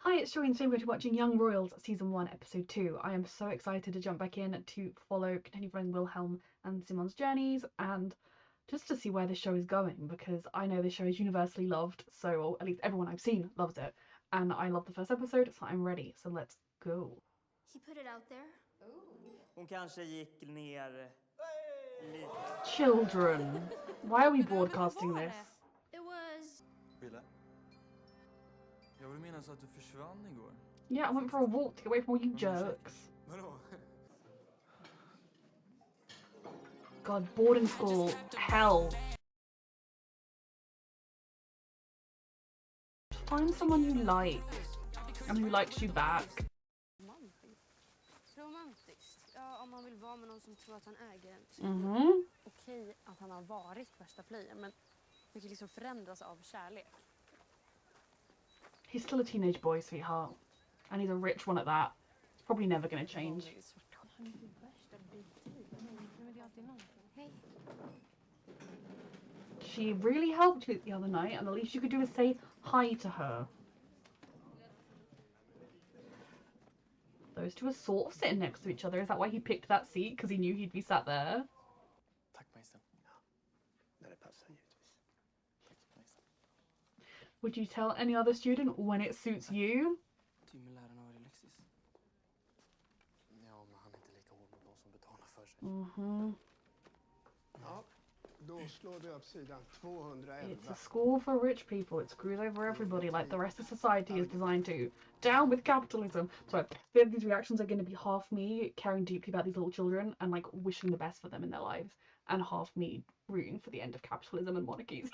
Hi, it's Joy and today we're watching Young Royals Season 1, Episode 2. I am so excited to jump back in to continue following Wilhelm and Simon's journeys and just to see where the show is going, because I know this show is universally loved, so or at least everyone I've seen loves it, and I love the first episode, so I'm ready, so let's go. He put it out there. Hon kanske gick ner lite. Children, why are we broadcasting this? It was... Wille? Jag vill minnas att du försvann igår. Yeah, I went for a walk to get away from all you jerks. Vadå? God, boarding school, hell. Find someone you like, and who likes you back. Romantiskt. Ja, om man vill vara med någon som tror att han äger en. Okej att han har varit värsta player, men det kan liksom förändras av kärlek. He's still a teenage boy, sweetheart. And he's a rich one at that. It's probably never gonna change. She really helped you the other night, and the least you could do is say hi to her. Those two are sort of sitting next to each other. Is that why he picked that seat? Because he knew he'd be sat there? Tack, magistern. Ja, när det passar givetvis. Tack, magistern. Would you tell any other student when it suits you? Timlärarna var i Lexis. Ja, men han är inte lika hård mot de som betalar för sig. Ja, då slår vi upp sidan 211. It's a school for rich people. It screws over everybody like the rest of society is designed to. Down with capitalism. So I feel these reactions are going to be half me caring deeply about these little children and like wishing the best for them in their lives, and half me rooting for the end of capitalism and monarchies.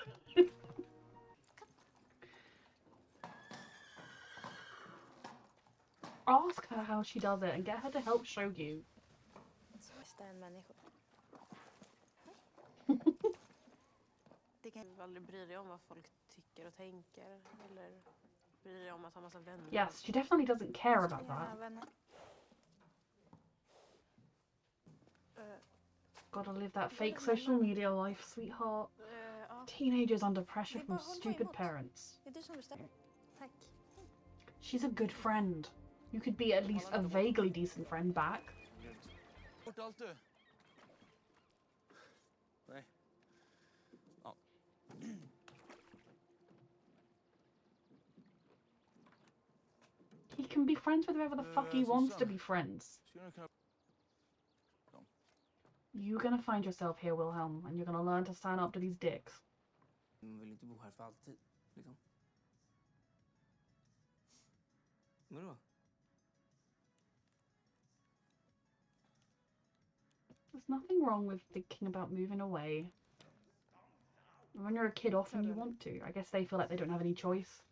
Ask her how she does it and get her to help show you. Det kan aldrig bry dig om vad folk tycker och tänker eller bry dig om att ha massa vänner. Yes, she definitely doesn't care about that. Gotta live that fake social media life, sweetheart. Teenagers under pressure from stupid parents. Tack. She's a good friend. You could be at least a vaguely decent friend back. Bort allt du. Nej. Ja. He can be friends with whoever the fuck he wants to be friends. Skulle du kunna... You're gonna find yourself here, Wilhelm, and you're gonna learn to stand up to these dicks. Hon vill inte bo här för alltid, liksom. Vadå? There's nothing wrong with thinking about moving away. When you're a kid, often you want to. I guess they feel like they don't have any choice.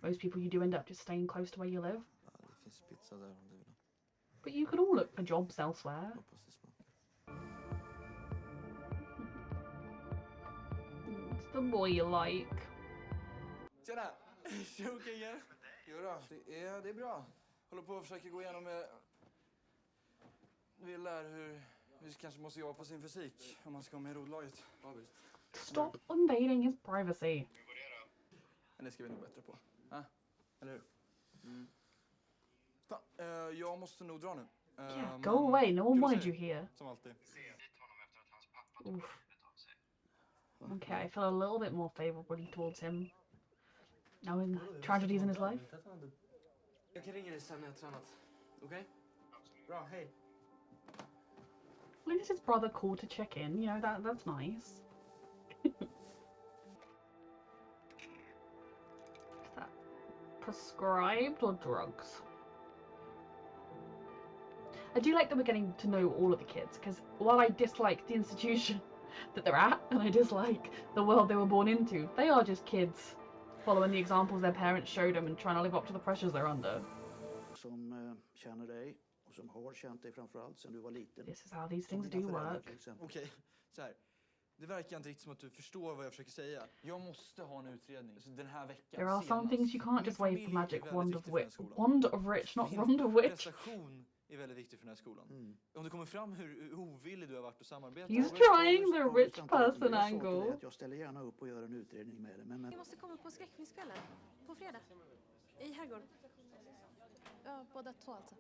Most people, you do end up just staying close to where you live. Ja, det finns pizza där om du vill. But you could all look for jobs elsewhere. Hoppas det smakar. What's the boy you like? Tjena! Tjokingen! Jodå, det är bra. Håller på att försöka gå igenom med... Vi lär hur vi kanske måste jobba på sin fysik om man ska med i rodlaget. Ja, visst. Stop invading his privacy. Men det ska vi nog bättre på. Eller hur? Fan, jag måste nog dra nu. Yeah, go away. No one wanted you here. Som alltid. Oof. Okay, I feel a little bit more favorably towards him, knowing tragedies in his life. Jag kan ringa dig sen när jag tränat. Okej? Bra, hej. At least his brother called to check in. You know, that's nice. Is that prescribed or drugs? I do like that we're getting to know all of the kids, because while I dislike the institution that they're at, and I dislike the world they were born into, they are just kids following the examples their parents showed them and trying to live up to the pressures they're under. Som känner dig och som har känt dig framförallt sedan du var liten. This is how these things do work. Okej, så här. Det verkar inte riktigt som att du förstår vad jag försöker säga. Jag måste ha en utredning den här veckan. There are some things you can't just wave the magic wand of wit. Wand Wand of rich, not wand of witch. Prestation är väldigt viktigt för den här skolan. Om det kommer fram hur ovillig du har varit att samarbeta. He's trying the rich person angle. Jag ställer gärna upp och gör en utredning med det, men Vi måste komma på skräckfilmskvällen på fredag. I herrgården. Ja, båda två alltså.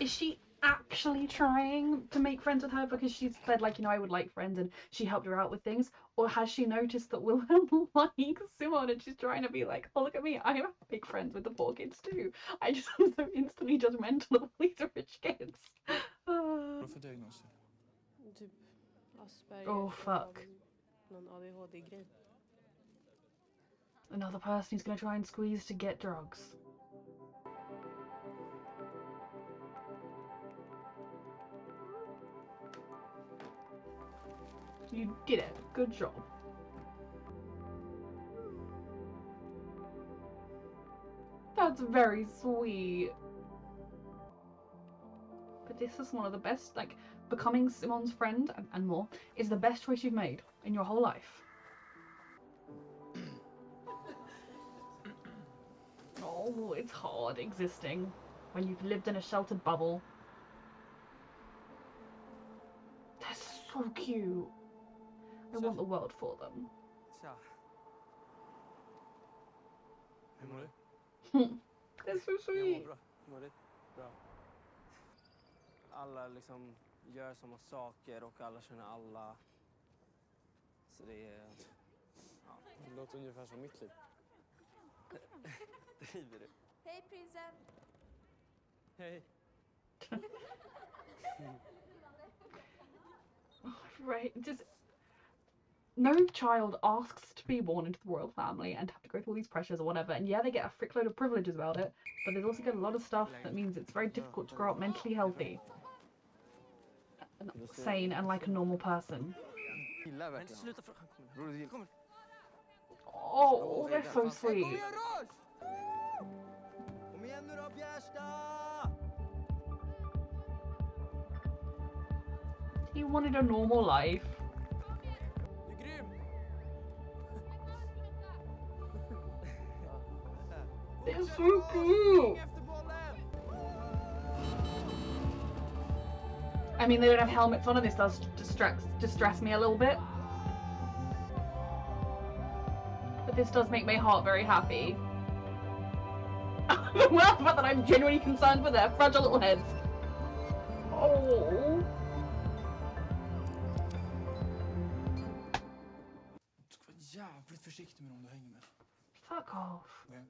Is she actually trying to make friends with her because she's said, like, I would like friends, and she helped her out with things? Or has she noticed that Wilhelm likes Simon and she's trying to be like, oh, look at me, I make friends with the poor kids too. I just am so instantly judgmental of all these rich kids. Vad för diagnoser? Typ Aspergers Oh, fuck. någon ADHD-grej. Another person who's going to try and squeeze to get drugs. You did it. Good job. That's very sweet. But this is one of the best, like, becoming Simon's friend and more is the best choice you've made in your whole life. Oh, it's hard existing when you've lived in a sheltered bubble. They're so cute. I want the world for them. Tja. Hur mår du? They're so Jag sweet. mår bra. Mår du? Bra. Alla liksom gör samma saker och alla känner alla. Så det är... Ja. Det låter ungefär som mitt liv. Driver du? Hej prinsen! Hej. Right, just no child asks to be born into the royal family and have to go through all these pressures or whatever, and yeah, they get a frickload of privileges about it, but they also get a lot of stuff that means it's very difficult to grow up mentally healthy and sane and like a normal person. Gillar verkligen. Sluta för han kommer. Bror, det kommer. Oh, they're so sweet. Kom igen nu då, Bjärsta! He wanted a normal life. Du är grym! They're so cute. Efter bollen! I mean, they don't have helmets on, and this does distress me a little bit. But this does make my heart very happy. Well, the fact that I'm genuinely concerned for their fragile little heads. Oh. Du ska vara jävligt försiktig med dem du hänger med. Fuck off. Okay.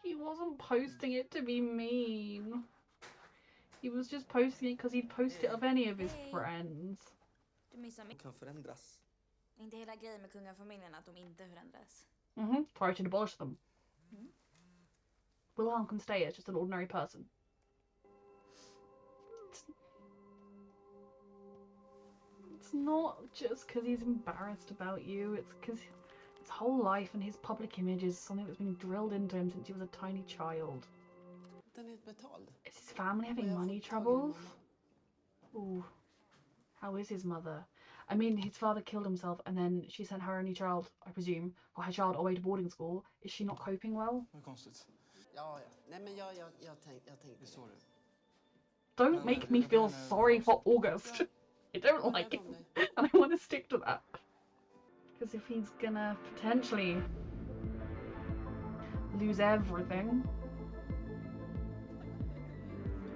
He wasn't posting it to be mean. He was just posting it because he'd post it of any of his friends. Du missar mycket. Kan förändras. Inte hela grejen med kungafamiljen att de inte förändras. Try to abolish them. Wilhelm can stay as just an ordinary person. It's not just because he's embarrassed about you, it's because his whole life and his public image is something that's been drilled into him since he was a tiny child. Den är betald. Is his family having money troubles? Ooh. How is his mother? I mean, his father killed himself and then she sent her only child, I presume, or her child away to boarding school. Is she not coping well? Vad konstigt. Ja. Nej men jag tänkte. Det är så det. Don't make me feel sorry for August. I don't like him. And I want to stick to that. Because if he's gonna potentially lose everything,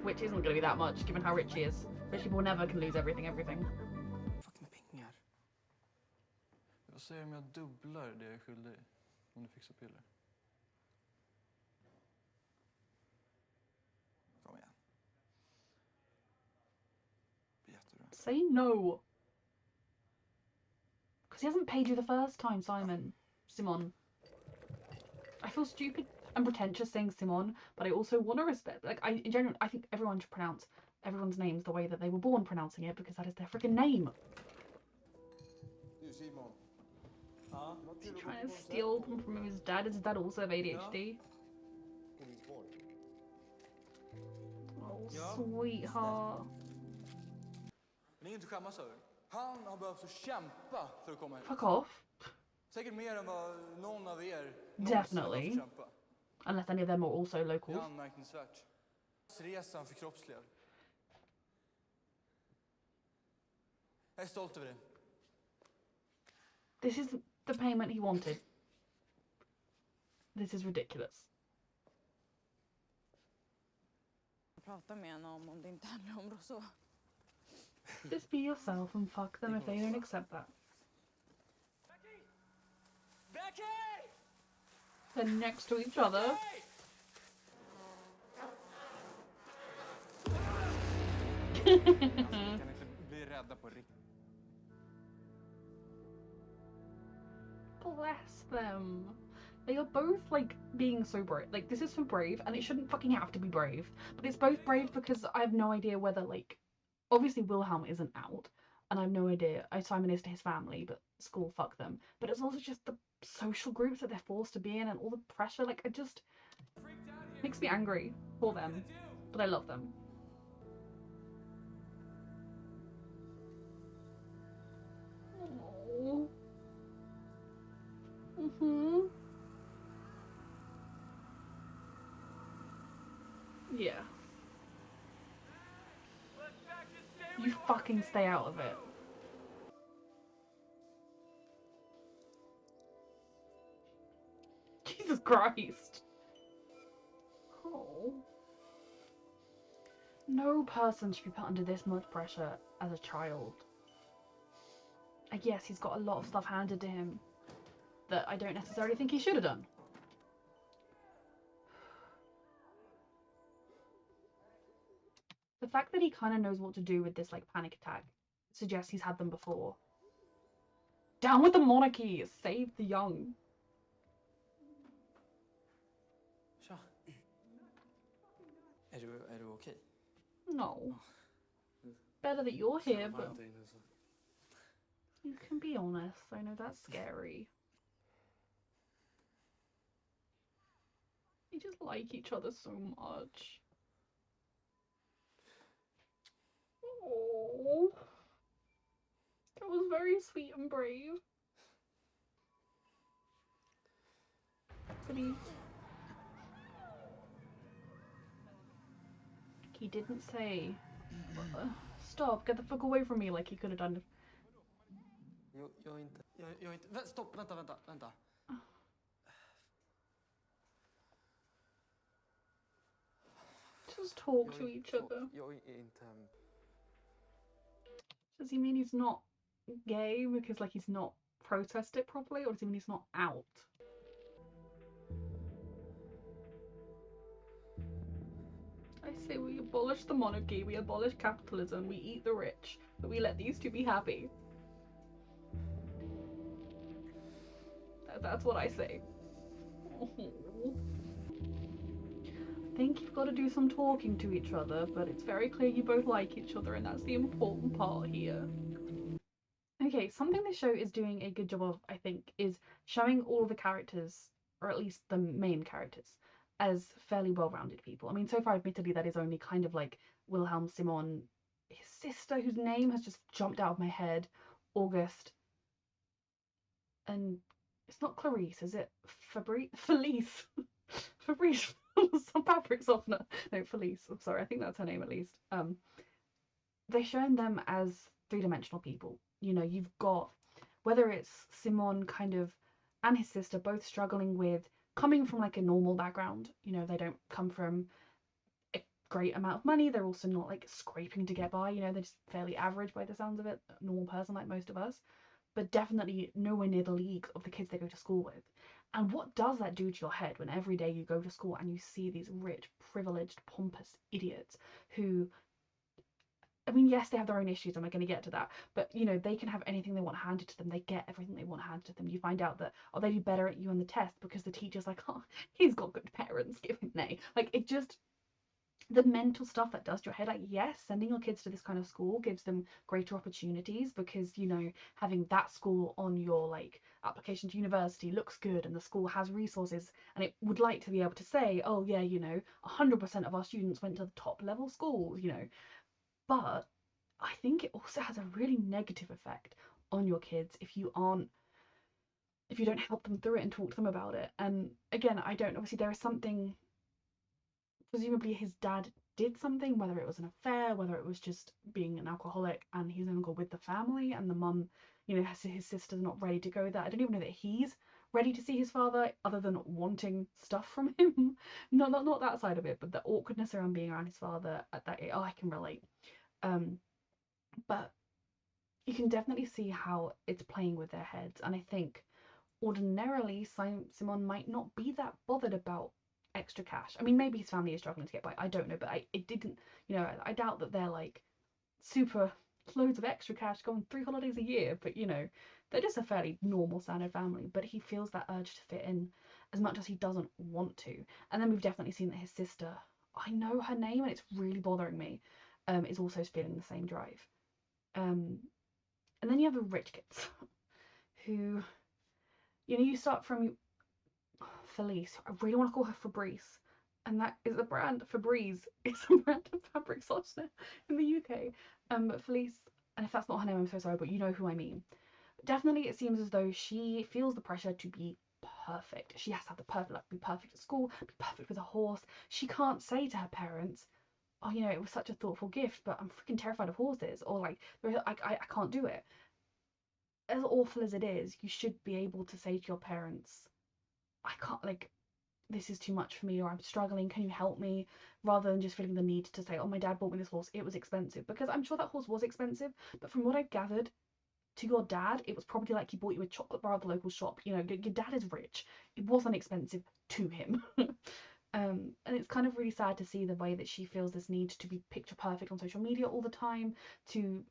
which isn't gonna be that much given how rich he is. Rich people never can lose everything. Fucking pengar. Vad säger om jag dubblar det jag är skyldig om du fixar piller? Kom igen. Det blir jättebra. Say no. Because he hasn't paid you the first time, Simon. I feel stupid and pretentious saying Simon, but I also want to respect. Like, in general, I think everyone should pronounce everyone's names the way that they were born pronouncing it, because that is their freaking name. Du Simon. Is he trying to steal them from his dad? Is his dad also have ADHD? Oh, sweetheart. Men inget att skämmas över. Han har behövt att kämpa för att komma hit. Fuck off. Säkert mer än vad någon av er Definitely. någonsin har behövt kämpa. Unless any of them are also Det är locals. anmärkningsvärt. Resan förkroppsligad. Jag är stolt över det. This is the payment he wanted. This is ridiculous. Prata med henne om det inte handlar om så. Just be yourself and fuck them if they don't accept that. Becky! They're next to each other. Kan inte bli rädda på riktigt. Bless them. They are both like being so brave. Like, this is so brave, and it shouldn't fucking have to be brave. But it's both brave because I have no idea whether, like, obviously Wilhelm isn't out, and I have no idea. Simon is to his family, but school, fuck them. But it's also just the social groups that they're forced to be in and all the pressure. Like, it just makes me angry for them. But I love them. Oh. Yeah. You fucking stay out of it. Jesus Christ. Oh. No person should be put under this much pressure as a child. I guess he's got a lot of stuff handed to him that I don't necessarily think he should have done. The fact that he kind of knows what to do with this, like, panic attack suggests he's had them before. Down with the monarchies! Save the young. Tja. Är du okej? No. Better that you're here, but Varmt där inne, så. you can be honest. I know that's scary. They just like each other so much. Oh, that was very sweet and brave. But he didn't say, stop, get the fuck away from me, like he could have done. Jag är inte... Stopp, vänta. Just talk to each other. Jag är inte... Does he mean he's not gay because, like, he's not processed it properly, or does he mean he's not out? I say we abolish the monarchy, we abolish capitalism, we eat the rich, but we let these two be happy. That's what I say. I think you've got to do some talking to each other, but it's very clear you both like each other, and that's the important part here. Okay, something this show is doing a good job of, I think, is showing all the characters, or at least the main characters, as fairly well-rounded people. I mean, so far, admittedly, that is only kind of like Wilhelm, Simon, his sister, whose name has just jumped out of my head, August, and it's not Clarice, is it? Felice. Fabrice. Some fabric softener. No, Felice. I'm sorry, I think that's her name at least. They're showing them as three-dimensional people. You know, you've got, whether it's Simon kind of and his sister both struggling with coming from like a normal background. You know, they don't come from a great amount of money. They're also not like scraping to get by. You know, they're just fairly average by the sounds of it, a normal person like most of us, but definitely nowhere near the league of the kids they go to school with. And what does that do to your head when every day you go to school and you see these rich, privileged, pompous idiots who, I mean, yes, they have their own issues, and we're going to get to that, but, you know, they can have anything they want handed to them. They get everything they want handed to them. You find out that, oh, they do better at you on the test because the teacher's like, oh, he's got good parents, give him an A. Like, it just, the mental stuff that does to your head, like, yes, sending your kids to this kind of school gives them greater opportunities because, you know, having that school on your, like, application to university looks good and the school has resources and it would like to be able to say, oh, yeah, you know, 100% of our students went to the top level schools, you know. But I think it also has a really negative effect on your kids if you don't help them through it and talk to them about it. And again, I don't, obviously there is something, presumably his dad did something, whether it was an affair, whether it was just being an alcoholic and he's no longer with the family, and the mum you know, his sister's not ready to go there. I don't even know that he's ready to see his father, other than wanting stuff from him. Not that side of it, but the awkwardness around being around his father at that age. Oh, I can relate. But you can definitely see how it's playing with their heads, and I think ordinarily Simon might not be that bothered about extra cash. I mean, maybe his family is struggling to get by. I don't know, but it didn't. You know, I doubt that they're like super loads of extra cash going 3 holidays a year, but you know, they're just a fairly normal standard family. But he feels that urge to fit in as much as he doesn't want to. And then we've definitely seen that his sister, I know her name and it's really bothering me, is also feeling the same drive. And then you have the rich kids who, you know, you start from Felice. I really want to call her Fabrice, and that is a brand. Febreze is a brand of fabric softener in the UK. But Felice, and if that's not her name, I'm so sorry, but you know who I mean. Definitely, it seems as though she feels the pressure to be perfect. She has to have the perfect, like, be perfect at school, be perfect with a horse. She can't say to her parents, "Oh, you know, it was such a thoughtful gift, but I'm freaking terrified of horses," or like, I can't do it. As awful as it is, you should be able to say to your parents, "I can't, like, this is too much for me," or "I'm struggling, can you help me?" rather than just feeling the need to say, "Oh, my dad bought me this horse, it was expensive," because I'm sure that horse was expensive, but from what I've gathered, to your dad, it was probably like he bought you a chocolate bar at the local shop. You know, your dad is rich. It wasn't expensive to him. And it's kind of really sad to see the way that she feels this need to be picture perfect on social media all the time, to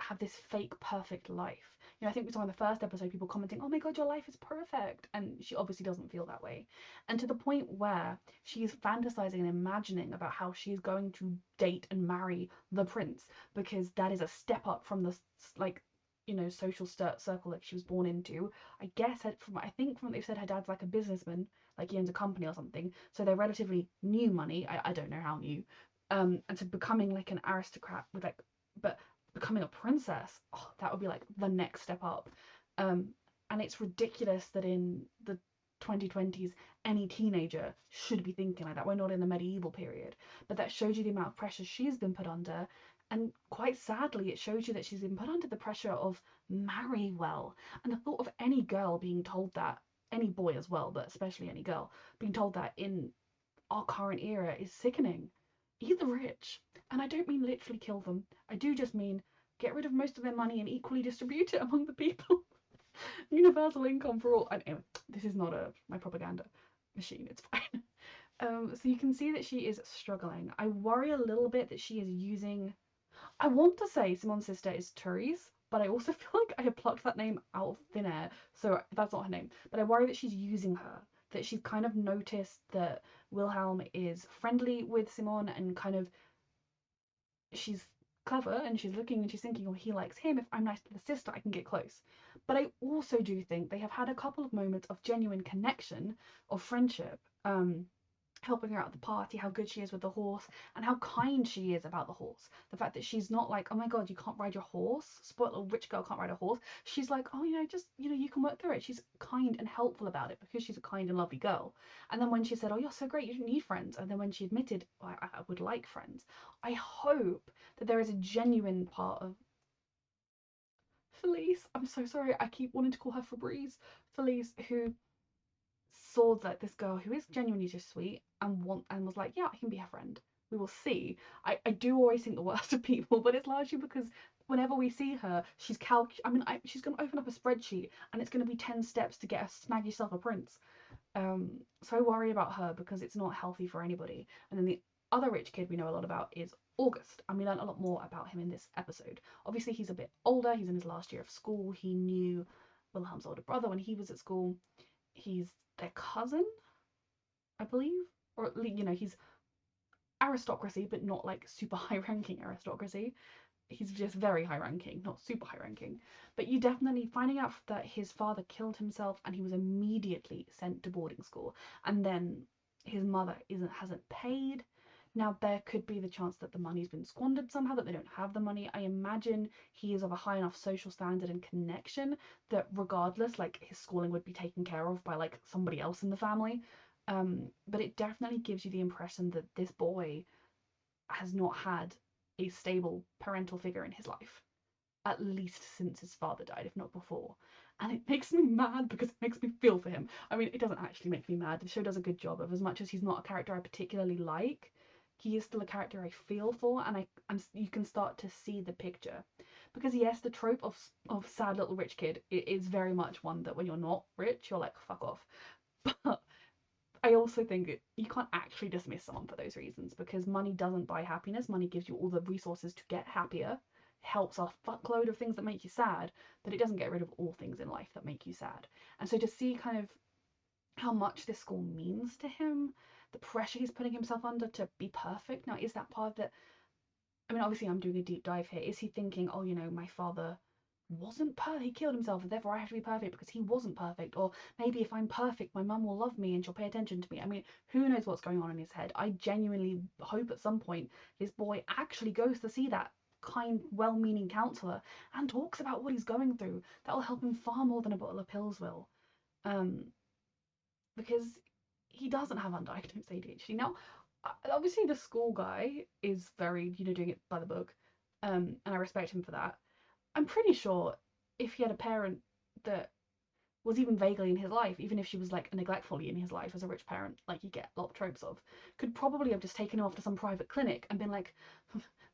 have this fake perfect life. You know, I think we saw in the first episode people commenting, "Oh my god, your life is perfect," and she obviously doesn't feel that way. And to the point where she's fantasizing and imagining about how she's going to date and marry the prince, because that is a step up from the, like, you know, social circle that she was born into. I guess from what they've said, her dad's like a businessman, like he owns a company or something, so they're relatively new money. I don't know how new. And so becoming like an aristocrat with like, but becoming a princess, oh, that would be like the next step up. And it's ridiculous that in the 2020s any teenager should be thinking like that. We're not in the medieval period, but that shows you the amount of pressure she's been put under. And quite sadly, it shows you that she's been put under the pressure of marry well. And the thought of any girl being told that, any boy as well, but especially any girl, being told that in our current era is sickening. Eat the rich. And I don't mean literally kill them. I do just mean get rid of most of their money and equally distribute it among the people. Universal income for all. Anyway, this is not my propaganda machine. It's fine. So you can see that she is struggling. I worry a little bit that she is using. I want to say Simon's sister is Therese, but I also feel like I have plucked that name out of thin air, so that's not her name. But I worry that she's using her, that she's kind of noticed that Wilhelm is friendly with Simon and kind of, she's clever and she's looking and she's thinking, "Oh, he likes him. If I'm nice to the sister, I can get close." But I also do think they have had a couple of moments of genuine connection, of friendship, helping her out at the party, how good she is with the horse, and how kind she is about the horse. The fact that she's not like, "Oh my god, you can't ride your horse. Spoiled little rich girl can't ride a horse." She's like, "Oh, you know, just, you know, you can work through it." She's kind and helpful about it because she's a kind and lovely girl. And then when she said, "Oh, you're so great, you don't need friends," and then when she admitted, "Oh, I would like friends," I hope that there is a genuine part of Felice. I'm so sorry, I keep wanting to call her Febreze. Felice, who saw like this girl who is genuinely just sweet and was like, "Yeah, I can be her friend. We will see." I do always think the worst of people, but it's largely because whenever we see her, she's she's gonna open up a spreadsheet and it's gonna be 10 steps to get a snag yourself a prince. So I worry about her because it's not healthy for anybody. And then the other rich kid we know a lot about is August, and we learn a lot more about him in this episode. Obviously, he's a bit older. He's in his last year of school. He knew Wilhelm's older brother when he was at school. He's their cousin, I believe, or you know, he's aristocracy, but not like super high ranking aristocracy. He's just very high ranking, not super high ranking. But you definitely finding out that his father killed himself and he was immediately sent to boarding school, and then his mother hasn't paid. Now there could be the chance that the money's been squandered somehow, that they don't have the money. I imagine he is of a high enough social standard and connection that regardless, like, his schooling would be taken care of by like somebody else in the family. But it definitely gives you the impression that this boy has not had a stable parental figure in his life. at least since his father died, if not before. And it makes me mad because it makes me feel for him. I mean, it doesn't actually make me mad. The show does a good job of, as much as he's not a character I particularly like, he is still a character I feel for, and you can start to see the picture. Because yes, the trope of sad little rich kid is very much one that when you're not rich, you're like, fuck off. But I also think you can't actually dismiss someone for those reasons, because money doesn't buy happiness. Money gives you all the resources to get happier, helps a fuckload of things that make you sad, but it doesn't get rid of all things in life that make you sad. And so to see kind of how much this school means to him, the pressure he's putting himself under to be perfect. Now, is that part of it? I mean, obviously I'm doing a deep dive here. Is he thinking, oh, you know, my father wasn't perfect, he killed himself, and therefore I have to be perfect because he wasn't perfect? Or maybe if I'm perfect, my mum will love me and she'll pay attention to me. I mean, who knows what's going on in his head? I genuinely hope at some point this boy actually goes to see that kind, well-meaning counsellor and talks about what he's going through. That will help him far more than a bottle of pills will. Because he doesn't have undiagnosed ADHD. Now, obviously the school guy is very, you know, doing it by the book, and I respect him for that. I'm pretty sure if he had a parent that was even vaguely in his life, even if she was like neglectfully in his life as a rich parent, like you get a lot of tropes of, could probably have just taken him off to some private clinic and been like,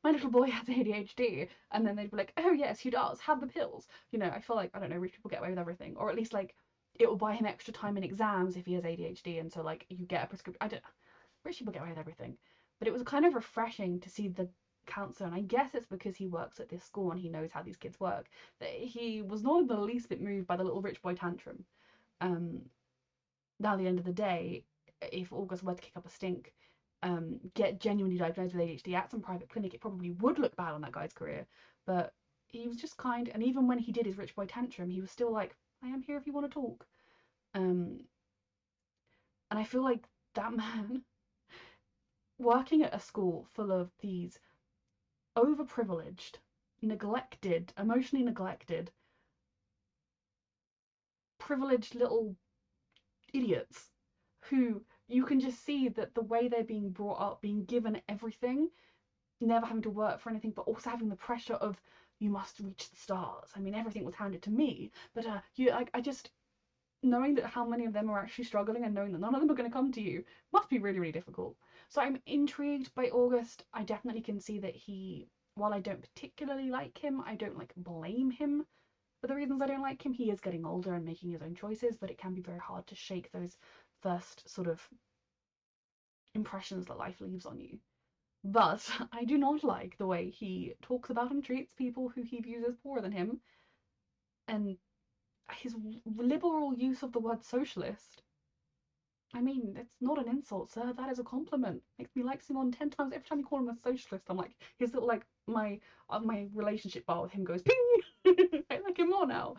my little boy has ADHD, and then they'd be like, oh yes, he does, have the pills. You know, I feel like, I don't know, rich people get away with everything, or at least like it will buy him extra time in exams if he has ADHD, and so like you get a prescription. I don't, rich people get away with everything, but it was kind of refreshing to see the counselor, and I guess it's because he works at this school and he knows how these kids work, that he was not in the least bit moved by the little rich boy tantrum. Now, at the end of the day, if August were to kick up a stink, get genuinely diagnosed with ADHD at some private clinic, it probably would look bad on that guy's career. But he was just kind, and even when he did his rich boy tantrum, he was still like, I am here if you want to talk. And I feel like that man, working at a school full of these overprivileged, neglected, emotionally neglected, privileged little idiots who you can just see that the way they're being brought up, being given everything, never having to work for anything, but also having the pressure of, you must reach the stars. I mean, everything was handed to me, but I just, knowing that how many of them are actually struggling and knowing that none of them are going to come to you must be really, really difficult. So I'm intrigued by August. I definitely can see that he, while I don't particularly like him, I don't like blame him for the reasons I don't like him. He is getting older and making his own choices, but it can be very hard to shake those first sort of impressions that life leaves on you. But I do not like the way he talks about and treats people who he views as poorer than him, and his liberal use of the word socialist. I mean, it's not an insult, sir. That is a compliment. Makes me like Simon 10 times. Every time you call him a socialist, I'm like, his little, like, my relationship bar with him goes ping. I like him more now.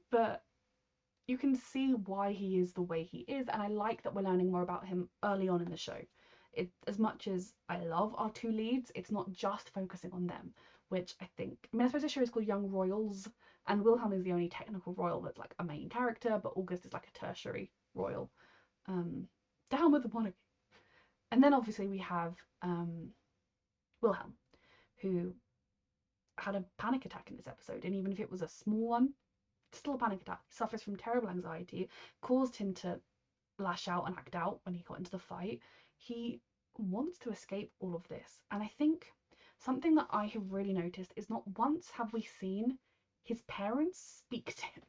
But you can see why he is the way he is, and I like that we're learning more about him early on in the show. As much as I love our two leads, it's not just focusing on them, which I think, I mean, I suppose the show is called Young Royals, and Wilhelm is the only technical royal that's like a main character, but August is like a tertiary royal. Down with the monarchy. And then obviously we have Wilhelm, who had a panic attack in this episode, and even if it was a small one, still a panic attack. He suffers from terrible anxiety, caused him to lash out and act out when he got into the fight. He wants to escape all of this, and I think something that I have really noticed is not once have we seen his parents speak to him.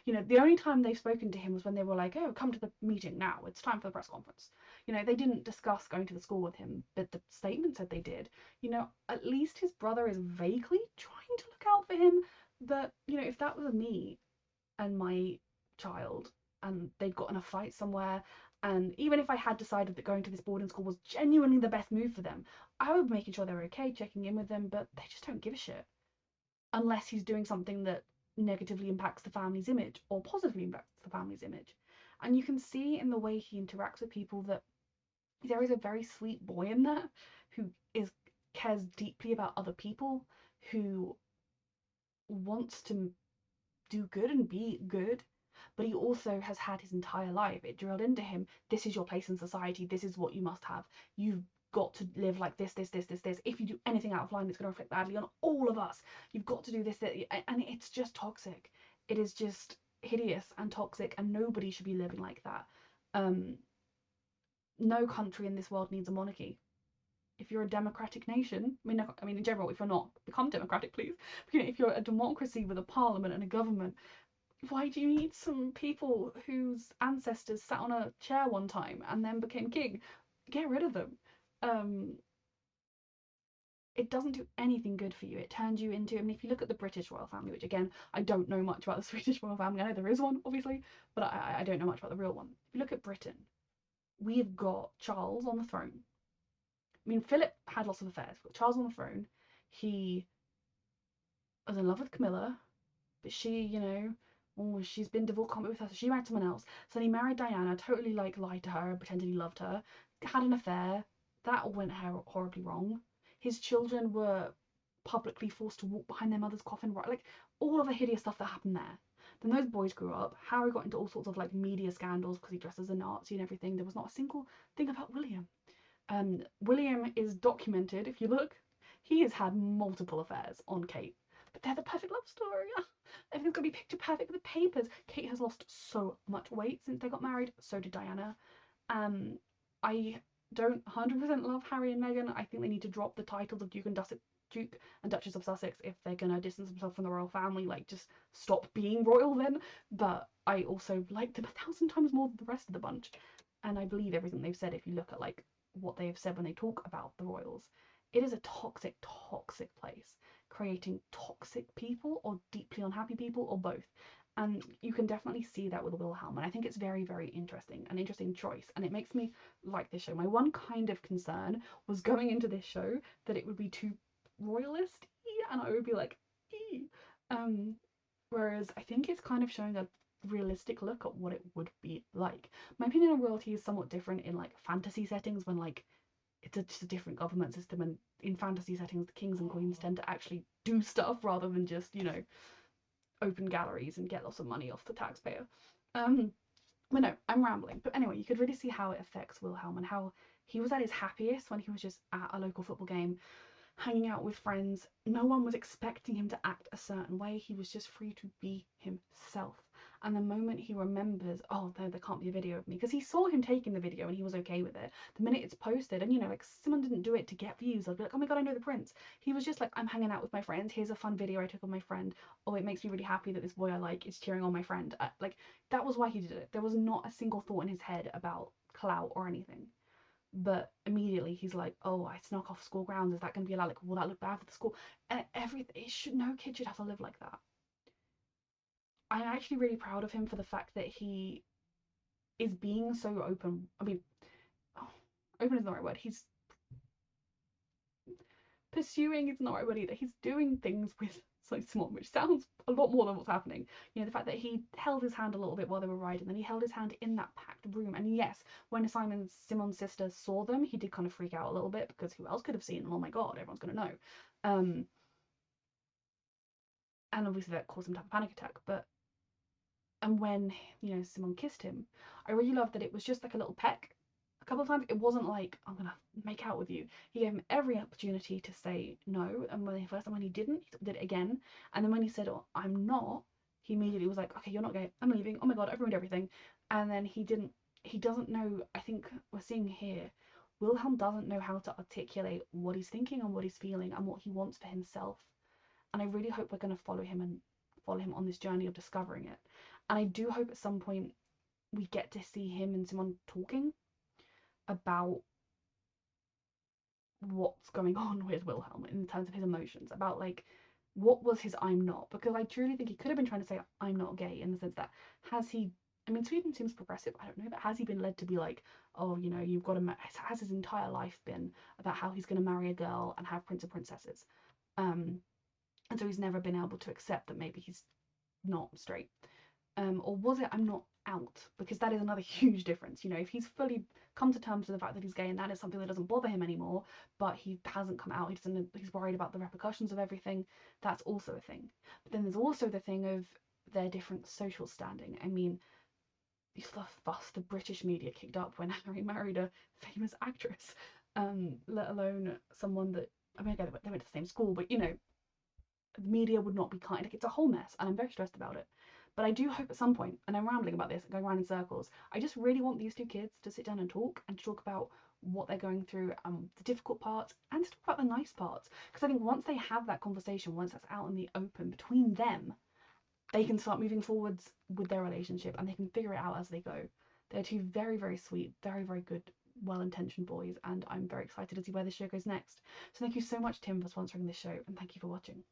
You know, the only time they've spoken to him was when they were like, oh, come to the meeting now, it's time for the press conference. You know, they didn't discuss going to the school with him, but the statement said they did. You know, at least his brother is vaguely trying to look out for him. But, you know, if that was me and my child and they'd got in a fight somewhere, and even if I had decided that going to this boarding school was genuinely the best move for them, I would be making sure they were okay, checking in with them, but they just don't give a shit. Unless he's doing something that negatively impacts the family's image or positively impacts the family's image. And you can see in the way he interacts with people that there is a very sweet boy in there who cares deeply about other people, who wants to do good and be good, but he also has had his entire life it drilled into him, this is your place in society, this is what you must have, you've got to live like this. If you do anything out of line, it's going to reflect badly on all of us. You've got to do this, and it's just toxic. It is just hideous and toxic, and nobody should be living like that. No country in this world needs a monarchy. If you're a democratic nation, I mean in general, if you're not, become democratic, please. But, if you're a democracy with a parliament and a government, why do you need some people whose ancestors sat on a chair one time and then became king? Get rid of them. It doesn't do anything good for you. It turns you into, I mean, if you look at the British royal family, which again, I don't know much about the Swedish royal family. I know there is one, obviously, but I don't know much about the real one. If you look at Britain, we've got Charles on the throne. I mean, Philip had lots of affairs, but Charles on the throne, he was in love with Camilla, but she, she's been divorced, can't be with her, so she married someone else. So then he married Diana, totally lied to her, pretended he loved her, had an affair. That all went horribly wrong. His children were publicly forced to walk behind their mother's coffin, right? Like all of the hideous stuff that happened there. Then those boys grew up. Harry got into all sorts of like media scandals because he dressed as a Nazi and everything. There was not a single thing about William. William is documented. If you look, he has had multiple affairs on Kate, but they're the perfect love story. Everything's gonna be picture perfect for the papers. Kate has lost so much weight since they got married. So did Diana. I don't 100% love Harry and Meghan. I think they need to drop the titles of Duke and Duchess of Sussex if they're gonna distance themselves from the royal family. Like, just stop being royal then. But I also like them 1,000 times more than the rest of the bunch, and I believe everything they've said. If you look at like what they have said when they talk about the royals, it is a toxic place, creating toxic people or deeply unhappy people or both. And you can definitely see that with Wilhelm, and I think it's very, very interesting, an interesting choice, and it makes me like this show. My one kind of concern was going into this show that it would be too royalist, and I would be like, ee. Whereas I think it's kind of showing a realistic look at what it would be like. My opinion on royalty is somewhat different in like fantasy settings, when like it's just a different government system, and in fantasy settings the kings and queens tend to actually do stuff rather than just, open galleries and get lots of money off the taxpayer. But no, I'm rambling. But anyway, you could really see how it affects Wilhelm and how he was at his happiest when he was just at a local football game, hanging out with friends. No one was expecting him to act a certain way. He was just free to be himself. And the moment he remembers, oh, there can't be a video of me, because he saw him taking the video and he was okay with it. The minute it's posted, and like someone didn't do it to get views, I'd be like, oh my god, I know the prince. He was just like, I'm hanging out with my friends. Here's a fun video I took of my friend. Oh, it makes me really happy that this boy I like is cheering on my friend. Like, that was why he did it. There was not a single thought in his head about clout or anything. But immediately he's like, oh, I snuck off school grounds. Is that going to be allowed? Like, will that look bad for the school? And everything. No kid should have to live like that. I'm actually really proud of him for the fact that he is being so open. I mean, open is not the right word. He's pursuing is not the right word either. He's doing things with Simon, which sounds a lot more than what's happening. The fact that he held his hand a little bit while they were riding, then he held his hand in that packed room. And yes, when Simon's sister saw them, he did kind of freak out a little bit, because who else could have seen them? Oh my god, everyone's going to know. And obviously that caused him to have a panic attack. And when, Simon kissed him, I really loved that it was just like a little peck. A couple of times, it wasn't like, I'm gonna make out with you. He gave him every opportunity to say no, and when he didn't, he did it again. And then when he said, oh, I'm not, he immediately was like, okay, you're not gay, I'm leaving, oh my god, I've ruined everything. And then he doesn't know, I think we're seeing here, Wilhelm doesn't know how to articulate what he's thinking and what he's feeling and what he wants for himself. And I really hope we're going to follow him on this journey of discovering it. And I do hope at some point we get to see him and Simon talking about what's going on with Wilhelm in terms of his emotions, about like what was his I'm not, because I truly think he could have been trying to say I'm not gay, in the sense that Sweden seems progressive, I don't know, but has he been led to be like, oh, you've got to, has his entire life been about how he's going to marry a girl and have prince and princesses, and so he's never been able to accept that maybe he's not straight, or was it I'm not out? Because that is another huge difference. If he's fully come to terms with the fact that he's gay and that is something that doesn't bother him anymore, but he hasn't come out, he's worried about the repercussions of everything, that's also a thing. But then there's also the thing of their different social standing. I mean, the fuss the British media kicked up when Harry married a famous actress. let alone someone that, I mean, again, they went to the same school, but you know, the media would not be kind. Like, it's a whole mess, and I'm very stressed about it. But I do hope at some point, and I'm rambling about this, going around in circles, I just really want these two kids to sit down and to talk about what they're going through, the difficult parts, and to talk about the nice parts. Because I think once they have that conversation, once that's out in the open between them, they can start moving forwards with their relationship, and they can figure it out as they go. They're two very, very sweet, very, very good, well-intentioned boys, and I'm very excited to see where this show goes next. So thank you so much, Tim, for sponsoring this show, and thank you for watching.